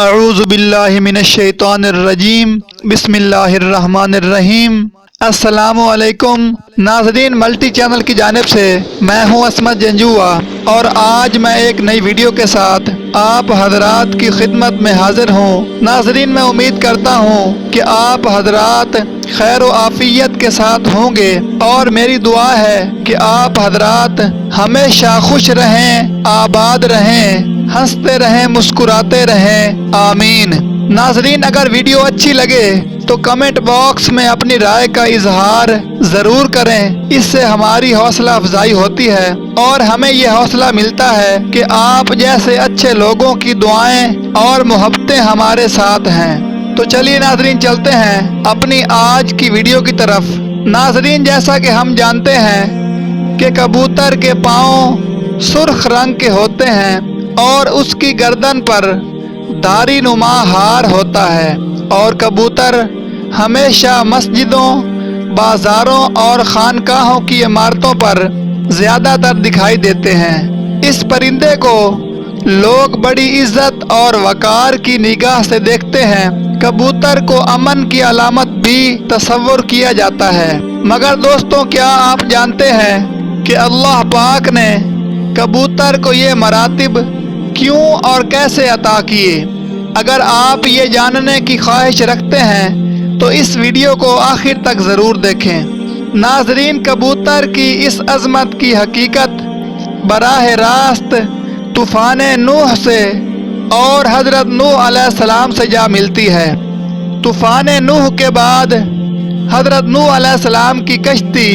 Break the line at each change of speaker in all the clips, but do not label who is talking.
اعوذ باللہ من الشیطان الرجیم بسم اللہ الرحمن الرحیم۔ السلام علیکم ناظرین، ملٹی چینل کی جانب سے میں ہوں عصمت جنجوعہ، اور آج میں ایک نئی ویڈیو کے ساتھ آپ حضرات کی خدمت میں حاضر ہوں۔ ناظرین، میں امید کرتا ہوں کہ آپ حضرات خیر و عافیت کے ساتھ ہوں گے، اور میری دعا ہے کہ آپ حضرات ہمیشہ خوش رہیں، آباد رہیں، ہنستے رہیں، مسکراتے رہیں، آمین۔ ناظرین، اگر ویڈیو اچھی لگے تو کمنٹ باکس میں اپنی رائے کا اظہار ضرور کریں، اس سے ہماری حوصلہ افزائی ہوتی ہے اور ہمیں یہ حوصلہ ملتا ہے کہ آپ جیسے اچھے لوگوں کی دعائیں اور محبتیں ہمارے ساتھ ہیں۔ تو چلیے ناظرین، چلتے ہیں اپنی آج کی ویڈیو کی طرف۔ ناظرین، جیسا کہ ہم جانتے ہیں کہ کبوتر کے پاؤں سرخ رنگ کے ہوتے ہیں اور اس کی گردن پر دھاری نما ہار ہوتا ہے، اور کبوتر ہمیشہ مسجدوں، بازاروں اور خانقاہوں کی عمارتوں پر زیادہ تر دکھائی دیتے ہیں۔ اس پرندے کو لوگ بڑی عزت اور وقار کی نگاہ سے دیکھتے ہیں۔ کبوتر کو امن کی علامت بھی تصور کیا جاتا ہے، مگر دوستوں، کیا آپ جانتے ہیں کہ اللہ پاک نے کبوتر کو یہ مراتب کیوں اور کیسے عطا کیے؟ اگر آپ یہ جاننے کی خواہش رکھتے ہیں تو اس ویڈیو کو آخر تک ضرور دیکھیں۔ ناظرین، کبوتر کی اس عظمت کی حقیقت براہ راست طوفان نوح سے اور حضرت نوح علیہ السلام سے جا ملتی ہے۔ طوفان نوح کے بعد حضرت نوح علیہ السلام کی کشتی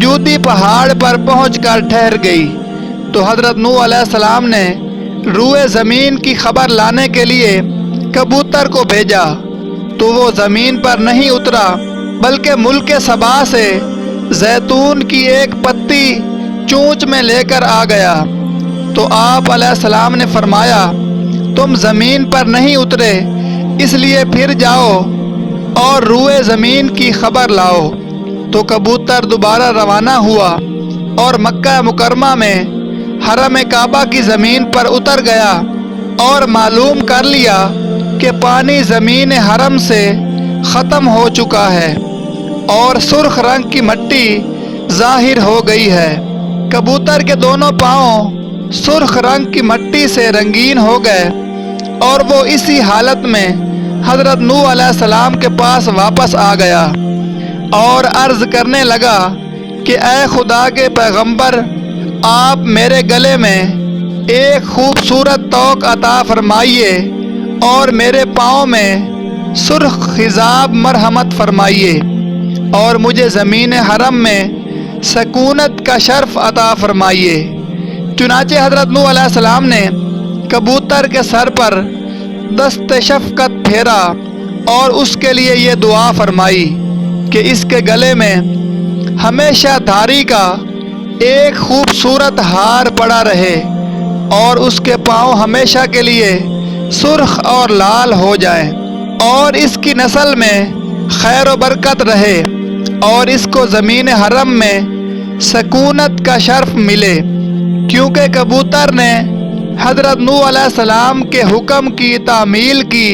جودی پہاڑ پر پہنچ کر ٹھہر گئی، تو حضرت نوح علیہ السلام نے روئے زمین کی خبر لانے کے لیے کبوتر کو بھیجا، تو وہ زمین پر نہیں اترا بلکہ ملک سبا سے زیتون کی ایک پتی چونچ میں لے کر آ گیا۔ تو آپ علیہ السلام نے فرمایا، تم زمین پر نہیں اترے، اس لیے پھر جاؤ اور روئے زمین کی خبر لاؤ۔ تو کبوتر دوبارہ روانہ ہوا اور مکہ مکرمہ میں حرم کعبہ کی زمین پر اتر گیا اور معلوم کر لیا کہ پانی زمین حرم سے ختم ہو چکا ہے اور سرخ رنگ کی مٹی ظاہر ہو گئی ہے۔ کبوتر کے دونوں پاؤں سرخ رنگ کی مٹی سے رنگین ہو گئے، اور وہ اسی حالت میں حضرت نوح علیہ السلام کے پاس واپس آ گیا اور عرض کرنے لگا کہ اے خدا کے پیغمبر، آپ میرے گلے میں ایک خوبصورت توق عطا فرمائیے اور میرے پاؤں میں سرخ خضاب مرحمت فرمائیے، اور مجھے زمین حرم میں سکونت کا شرف عطا فرمائیے۔ چنانچہ حضرت نوح علیہ السلام نے کبوتر کے سر پر دست شفقت پھیرا اور اس کے لیے یہ دعا فرمائی کہ اس کے گلے میں ہمیشہ دھاری کا ایک خوبصورت ہار پڑا رہے اور اس کے پاؤں ہمیشہ کے لیے سرخ اور لال ہو جائیں، اور اس کی نسل میں خیر و برکت رہے، اور اس کو زمین حرم میں سکونت کا شرف ملے، کیونکہ کبوتر نے حضرت نوح علیہ السلام کے حکم کی تعمیل کی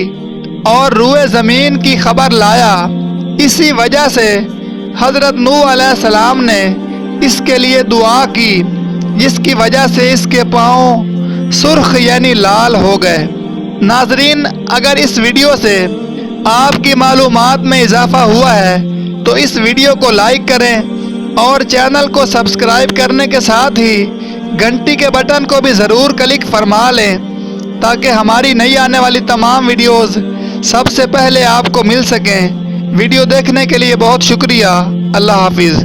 اور روئے زمین کی خبر لایا۔ اسی وجہ سے حضرت نوح علیہ السلام نے اس کے لیے دعا کی، جس کی وجہ سے اس کے پاؤں سرخ یعنی لال ہو گئے۔ ناظرین، اگر اس ویڈیو سے آپ کی معلومات میں اضافہ ہوا ہے تو اس ویڈیو کو لائک کریں اور چینل کو سبسکرائب کرنے کے ساتھ ہی گھنٹی کے بٹن کو بھی ضرور کلک فرما لیں، تاکہ ہماری نئی آنے والی تمام ویڈیوز سب سے پہلے آپ کو مل سکیں۔ ویڈیو دیکھنے کے لیے بہت شکریہ۔ اللہ حافظ۔